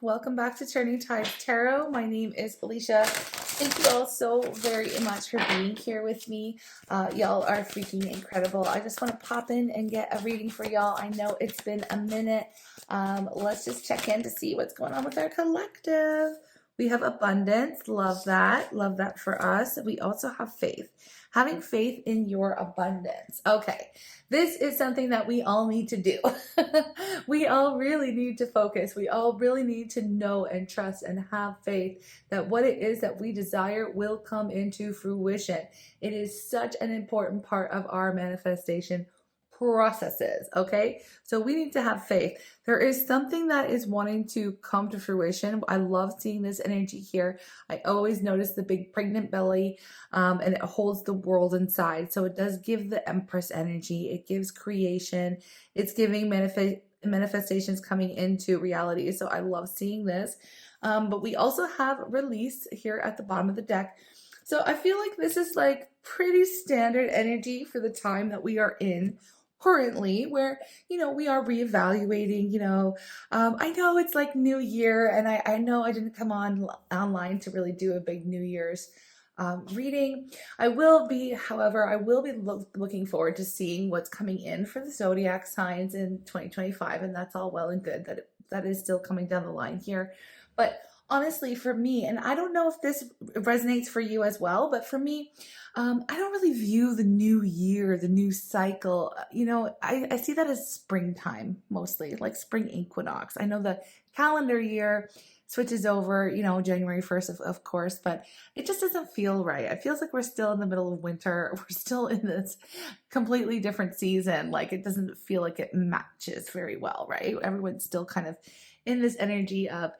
Welcome back to Turning Tides Tarot. My name is Alishia. Thank you all so very much for being here with me. Y'all are freaking incredible. I just want to pop in and get a reading for y'all. I know it's been a minute. Let's just check in to see what's going on with our collective. We have abundance. Love that. Love that for us. We also have faith. Having faith in your abundance. Okay, this is something that we all need to do. We all really need to focus. We all really need to know and trust and have faith that what it is that we desire will come into fruition. It is such an important part of our manifestation processes. Okay, so we need to have faith. There is something that is wanting to come to fruition. I love seeing this energy here. I always notice the big pregnant belly, and it holds the world inside. So it does give the Empress energy. It gives creation. It's giving manifestations coming into reality. So I love seeing this. But we also have release here at the bottom of the deck. So I feel like this is like pretty standard energy for the time that we are in currently, where we are reevaluating. I know it's like New Year, and I know I didn't come online to really do a big New Year's reading. However, I will be looking forward to seeing what's coming in for the zodiac signs in 2025, and that's all well and good that is still coming down the line here. But honestly, for me, and I don't know if this resonates for you as well, but for me, I don't really view the new year, the new cycle. I see that as springtime mostly, like spring equinox. I know the calendar year switches over, January 1st, of course, but it just doesn't feel right. It feels like we're still in the middle of winter. We're still in this completely different season. Like it doesn't feel like it matches very well, right? Everyone's still kind of in this energy of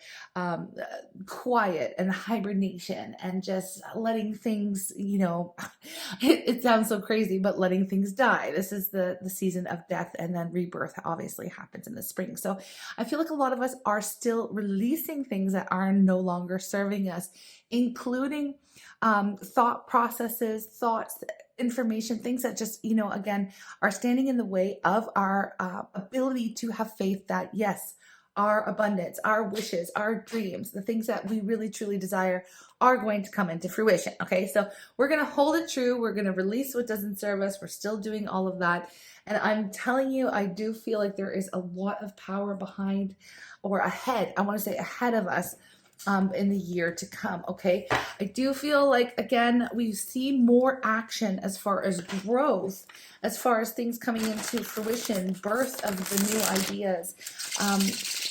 quiet and hibernation and just letting things, it sounds so crazy, but letting things die. This is the season of death, and then rebirth obviously happens in the spring. So I feel like a lot of us are still releasing things that are no longer serving us, including thought processes, thoughts, information, things that just, again, are standing in the way of our ability to have faith that, yes, our abundance, our wishes, our dreams, the things that we really truly desire are going to come into fruition. Okay, so we're going to hold it true. We're going to release what doesn't serve us. We're still doing all of that. And I'm telling you, I do feel like there is a lot of power behind or ahead. I want to say ahead of us in the year to come. Okay, I do feel like, again, we see more action as far as growth, as far as things coming into fruition, birth of the new ideas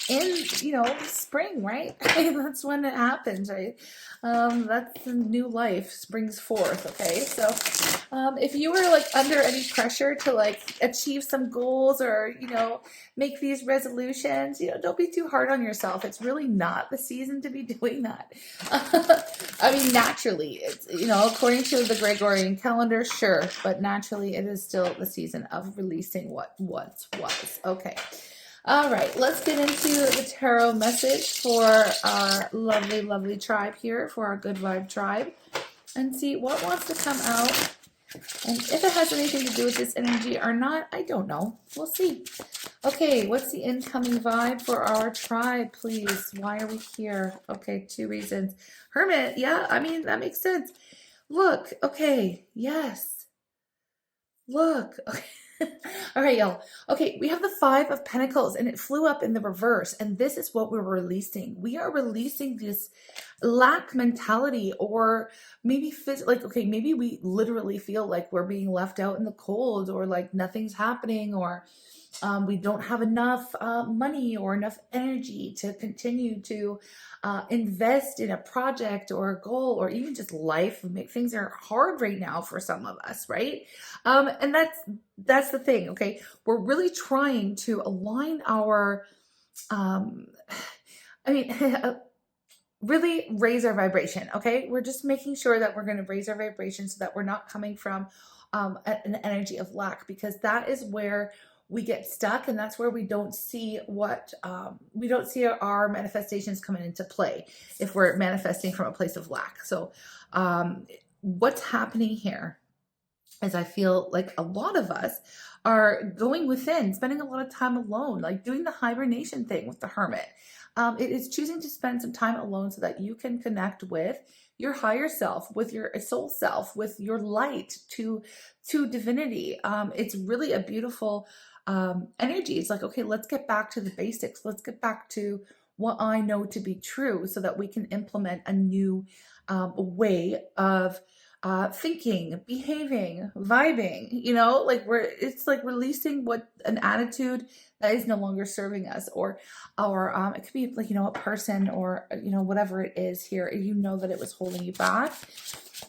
in spring, right? That's when it happens, right? That's the new life springs forth. Okay, so if you were like under any pressure to like achieve some goals or make these resolutions, don't be too hard on yourself. It's really not the season to be doing that. I mean, naturally, it's according to the Gregorian calendar, sure, but naturally it is still the season of releasing what once was. Okay. All right, let's get into the tarot message for our lovely, lovely tribe here, for our good vibe tribe, and see what wants to come out. And if it has anything to do with this energy or not, I don't know. We'll see. Okay, what's the incoming vibe for our tribe, please? Why are we here? Okay, 2 reasons. Hermit, yeah, I mean, that makes sense. Look, okay, yes. Look, okay. All right, y'all. Okay, we have the 5 of Pentacles, and it flew up in the reverse, and this is what we're releasing. We are releasing this lack mentality, or maybe maybe we literally feel like we're being left out in the cold, or like nothing's happening, or we don't have enough money or enough energy to continue to invest in a project or a goal, or even just life. Things are hard right now for some of us, right? And that's the thing. Okay, we're really trying to align our really raise our vibration. Okay, we're just making sure that we're going to raise our vibration so that we're not coming from an energy of lack, because that is where we get stuck, and that's where we don't see our manifestations coming into play if we're manifesting from a place of lack. So what's happening here? as I feel like a lot of us are going within, spending a lot of time alone, like doing the hibernation thing with the hermit. It is choosing to spend some time alone so that you can connect with your higher self, with your soul self, with your light to divinity. It's really a beautiful energy. It's like, okay, let's get back to the basics. Let's get back to what I know to be true so that we can implement a new way of thinking, behaving, vibing, you know, like it's like releasing what an attitude that is no longer serving us, or it could be like, you know, a person, or, you know, whatever it is here, you know, that it was holding you back.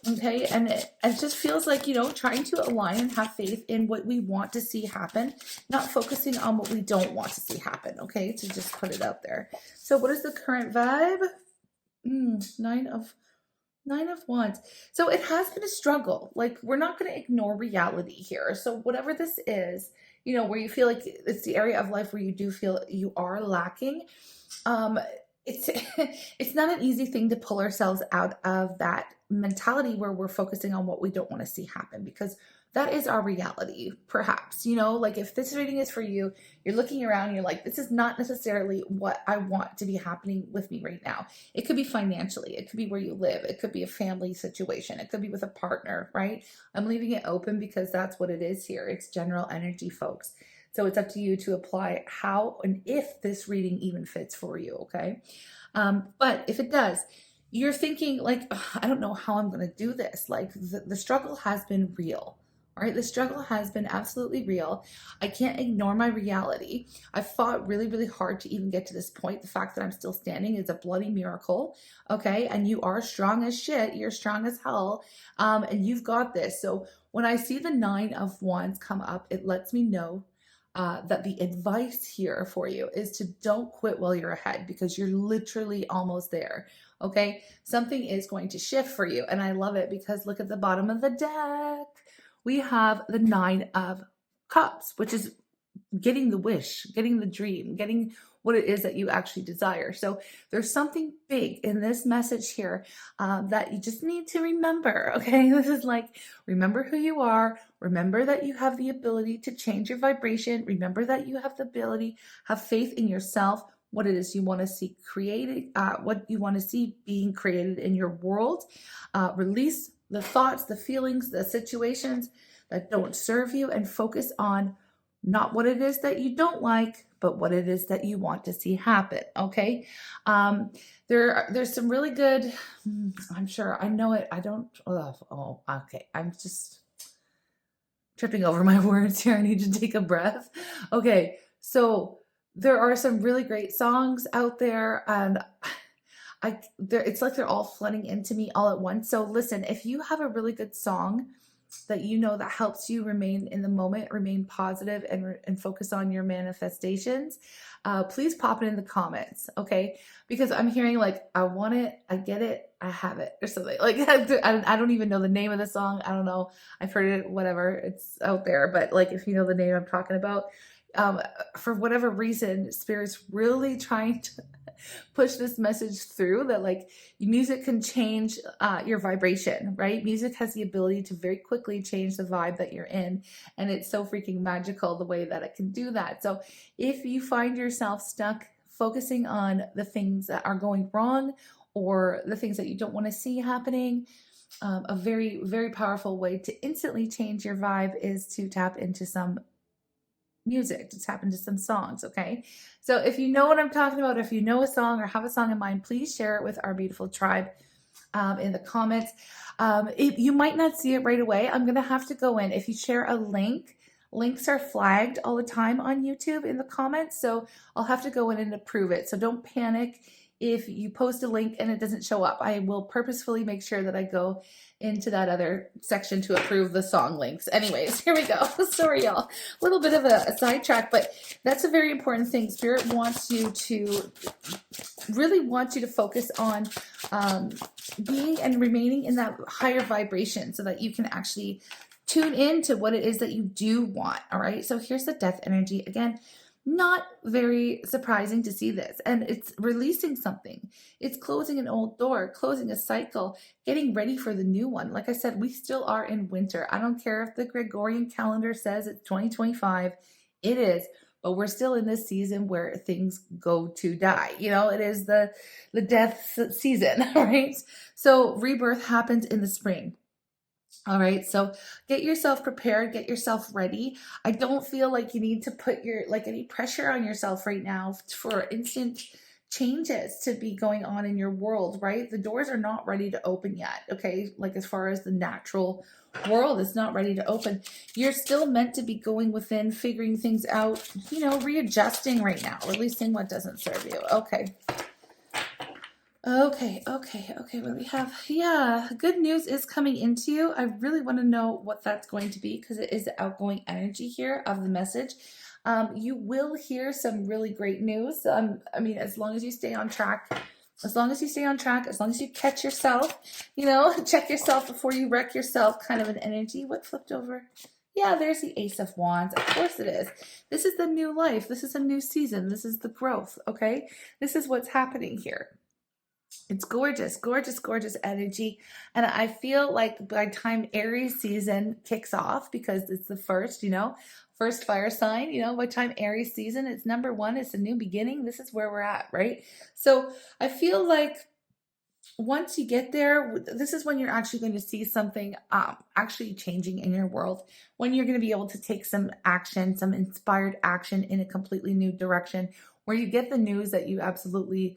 Okay. And it just feels like, you know, trying to align and have faith in what we want to see happen, not focusing on what we don't want to see happen. Okay. To just put it out there. So what is the current vibe? Nine of Wands. So it has been a struggle. Like, we're not going to ignore reality here. So whatever this is, you know, where you feel like it's the area of life where you do feel you are lacking, it's it's not an easy thing to pull ourselves out of that mentality where we're focusing on what we don't want to see happen, because that is our reality. Perhaps, you know, like if this reading is for you, you're looking around, you're like, this is not necessarily what I want to be happening with me right now. It could be financially, it could be where you live, it could be a family situation, it could be with a partner, right? I'm leaving it open because that's what it is here. It's general energy, folks. So it's up to you to apply how and if this reading even fits for you, okay? But if it does, you're thinking like, I don't know how I'm going to do this. Like the struggle has been real. All right, the struggle has been absolutely real. I can't ignore my reality. I fought really, really hard to even get to this point. The fact that I'm still standing is a bloody miracle, okay? And you are strong as shit. You're strong as hell, and you've got this. So when I see the 9 of Wands come up, it lets me know that the advice here for you is to don't quit while you're ahead, because you're literally almost there, okay? Something is going to shift for you, and I love it because look at the bottom of the deck. We have the 9 of Cups, which is getting the wish, getting the dream, getting what it is that you actually desire. So there's something big in this message here that you just need to remember, okay? This is like, remember who you are. Remember that you have the ability to change your vibration. Remember that you have the ability, have faith in yourself, what it is you want to see created, what you want to see being created in your world. Release the thoughts, the feelings, the situations that don't serve you, and focus on not what it is that you don't like, but what it is that you want to see happen, okay? There's some really good, I'm sure, I know it, I don't, okay, I'm just tripping over my words here. I need to take a breath. Okay, so there are some really great songs out there, and it's like they're all flooding into me all at once. So listen, if you have a really good song that you know that helps you remain in the moment, remain positive, and focus on your manifestations, please pop it in the comments, okay? Because I'm hearing like, I want it, I get it, I have it, or something. Like, I don't even know the name of the song. I don't know. I've heard it, whatever. It's out there. But like, if you know the name I'm talking about, for whatever reason, Spirit's really trying to push this message through that like music can change your vibration, right? Music has the ability to very quickly change the vibe that you're in, and it's so freaking magical the way that it can do that. So if you find yourself stuck focusing on the things that are going wrong or the things that you don't want to see happening, a very, very powerful way to instantly change your vibe is to tap into some music, to tap into some songs, okay? So if you know what I'm talking about, if you know a song or have a song in mind, please share it with our beautiful tribe in the comments. You might not see it right away. I'm gonna have to go in. If you share a link, links are flagged all the time on YouTube in the comments, so I'll have to go in and approve it. So don't panic if you post a link and it doesn't show up. I will purposefully make sure that I go into that other section to approve the song links. Anyways, here we go. Sorry, y'all. A little bit of a sidetrack, but that's a very important thing. Spirit wants you to, really wants you to focus on being and remaining in that higher vibration so that you can actually tune in to what it is that you do want, all right? So here's the death energy. Again, Not very surprising to see this. And it's releasing something. It's closing an old door, closing a cycle, getting ready for the new one. Like I said, we still are in winter. I don't care if the Gregorian calendar says it's 2025. It is. But we're still in this season where things go to die. You know, it is the death season, right? So rebirth happens in the spring. All right, so get yourself prepared, get yourself ready. I don't feel like you need to put any pressure on yourself right now for instant changes to be going on in your world, right? The doors are not ready to open yet, okay? Like as far as the natural world is not ready to open. You're still meant to be going within, figuring things out, readjusting right now, releasing what doesn't serve you. Okay. Okay. What do we have? Yeah, good news is coming into you. I really want to know what that's going to be because it is the outgoing energy here of the message. You will hear some really great news. As long as you stay on track, as long as you catch yourself, check yourself before you wreck yourself, kind of an energy. What flipped over? Yeah, there's the Ace of Wands. Of course it is. This is the new life. This is a new season. This is the growth, okay? This is what's happening here. It's gorgeous, gorgeous, gorgeous energy. And I feel like by the time Aries season kicks off, because it's the first fire sign, by the time Aries season, it's number one, it's a new beginning. This is where we're at, right? So I feel like once you get there, this is when you're actually going to see something actually changing in your world, when you're going to be able to take some action, some inspired action in a completely new direction, where you get the news that you absolutely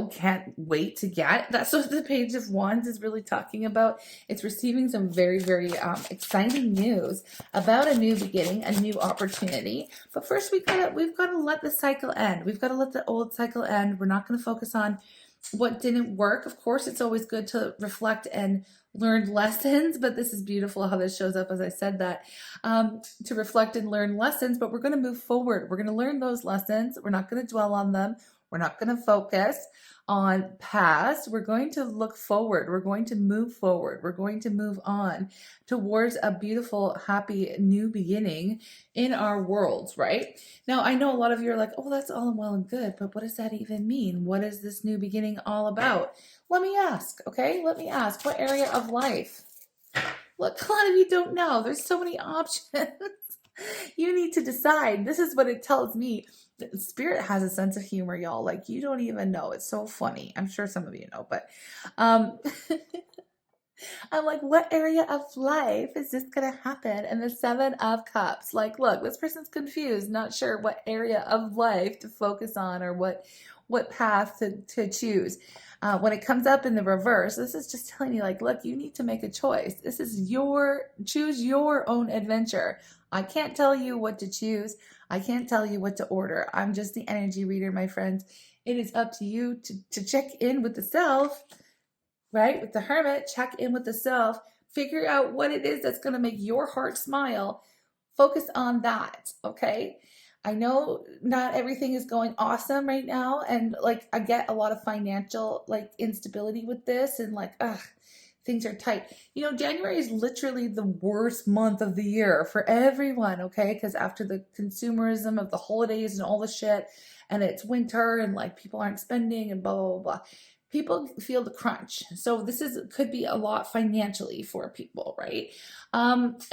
can't wait to get. That's what the Page of Wands is really talking about. It's receiving some very, very exciting news about a new beginning, a new opportunity. But first, we've got to let the cycle end. We've got to let the old cycle end. We're not going to focus on what didn't work. Of course, it's always good to reflect and learn lessons, but this is beautiful how this shows up as I said that, to reflect and learn lessons, but we're going to move forward. We're going to learn those lessons. We're not going to dwell on them. We're not going to focus on past. We're going to look forward. We're going to move forward. We're going to move on towards a beautiful, happy new beginning in our worlds, right? Now, I know a lot of you are like, oh, that's all well and good, but what does that even mean? What is this new beginning all about? Let me ask, okay? Let me ask, what area of life? Look, a lot of you don't know. There's so many options. You need to decide. This is what it tells me. Spirit has a sense of humor, y'all. Like, you don't even know. It's so funny. I'm sure some of you know, but I'm like, what area of life is this going to happen? And the Seven of Cups. Like, look, this person's confused, not sure what area of life to focus on or what path to choose. When it comes up in the reverse, this is just telling you, like, look, you need to make a choice. This is choose your own adventure. I can't tell you what to choose. I can't tell you what to order. I'm just the energy reader, my friends. It is up to you to check in with the self, right? With the Hermit, check in with the self. Figure out what it is that's going to make your heart smile. Focus on that, okay? I know not everything is going awesome right now. And like, I get a lot of financial instability with this and things are tight. January is literally the worst month of the year for everyone, okay? Because after the consumerism of the holidays and all the shit, and it's winter and people aren't spending and blah, blah, blah, blah. People feel the crunch. So this could be a lot financially for people, right? And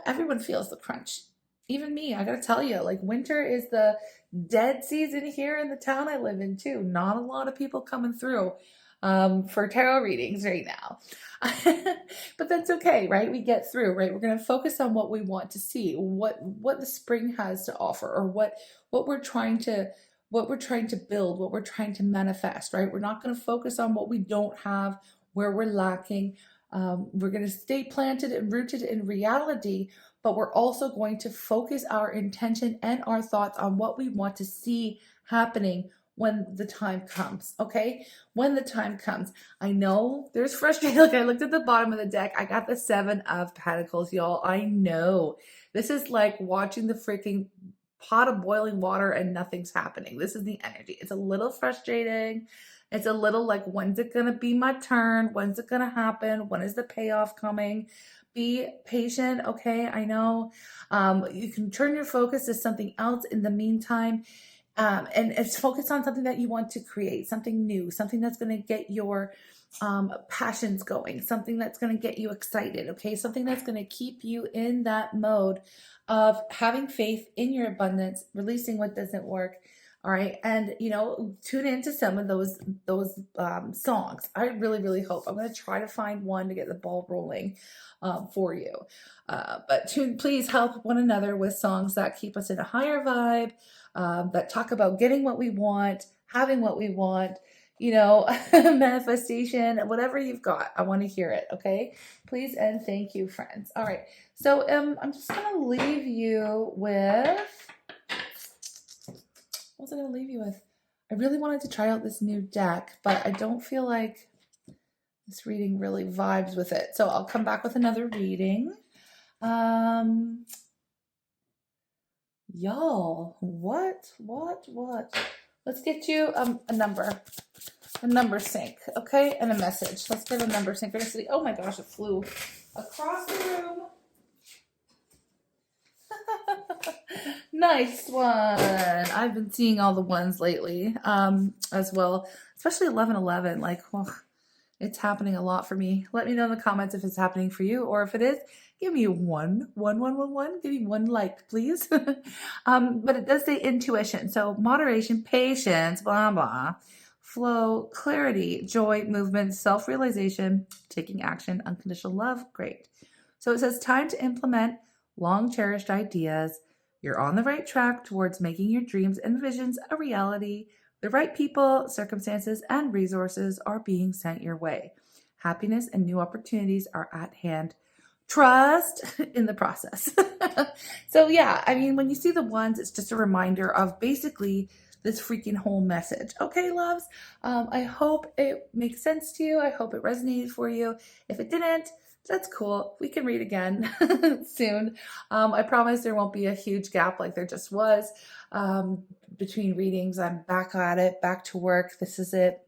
everyone feels the crunch. Even me, I gotta tell you, winter is the dead season here in the town I live in too. Not a lot of people coming through for tarot readings right now. But that's okay, right? We get through, right? We're going to focus on what we want to see, what the spring has to offer, or what we're trying to build, what we're trying to manifest, right? We're not going to focus on what we don't have, where we're lacking. We're going to stay planted and rooted in reality, but we're also going to focus our intention and our thoughts on what we want to see happening when the time comes, okay? When the time comes. I know there's frustration. Look, I looked at the bottom of the deck. I got the Seven of Pentacles, y'all. I know. This is like watching the freaking pot of boiling water and nothing's happening. This is the energy. It's a little frustrating. It's a little like, when's it going to be my turn? When's it going to happen? When is the payoff coming? Be patient, okay? I know you can turn your focus to something else in the meantime. And it's focused on something that you want to create, something new, something that's going to get your passions going, something that's going to get you excited, okay? Something that's going to keep you in that mode of having faith in your abundance, releasing what doesn't work. All right, and you know, tune into some of those songs. I really hope. I'm going to try to find one to get the ball rolling for you. But please help one another with songs that keep us in a higher vibe, that talk about getting what we want, having what we want, you know, manifestation, whatever you've got. I want to hear it, okay? Please and thank you, friends. All right, so I'm just going to leave you with, what was I going to leave you with? I really wanted to try out this new deck, but I don't feel like this reading really vibes with it. So I'll come back with another reading. Y'all, what? Let's get you a number sync, okay? And a message. Let's get a number synchronicity. Oh my gosh, it flew across the room. Nice one. I've been seeing all the ones lately as well, especially 1111. Like, well, it's happening a lot for me. Let me know in the comments if it's happening for you, or if it is, give me one. Give me one like, please. But it does say intuition. So moderation, patience, blah, blah, flow, clarity, joy, movement, self-realization, taking action, unconditional love. Great. So it says time to implement long cherished ideas. You're on the right track towards making your dreams and visions a reality. The right people, circumstances, and resources are being sent your way. Happiness and new opportunities are at hand. Trust in the process. So yeah, I mean, when you see the ones, it's just a reminder of basically this freaking whole message. Okay, loves, I hope it makes sense to you. I hope it resonated for you. If it didn't, that's cool. We can read again soon. I promise there won't be a huge gap like there just was between readings. I'm back at it, back to work. This is it.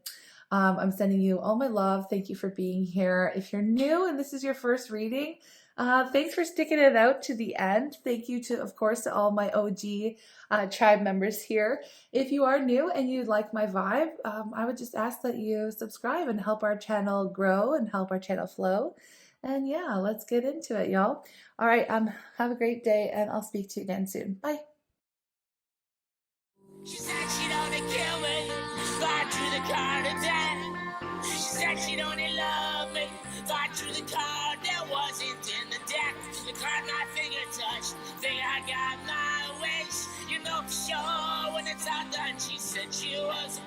I'm sending you all my love. Thank you for being here. If you're new and this is your first reading, thanks for sticking it out to the end. Thank you to, of course, to all my OG tribe members here. If you are new and you like my vibe, I would just ask that you subscribe and help our channel grow and help our channel flow. And yeah, let's get into it, y'all. All right, have a great day, and I'll speak to you again soon. Bye. She said she'd only kill me, fly through the car to death. She said she'd only love me, fly through the card that wasn't in the deck. The card my finger touched, think I got my wish. You know for sure when it's all done, she said she was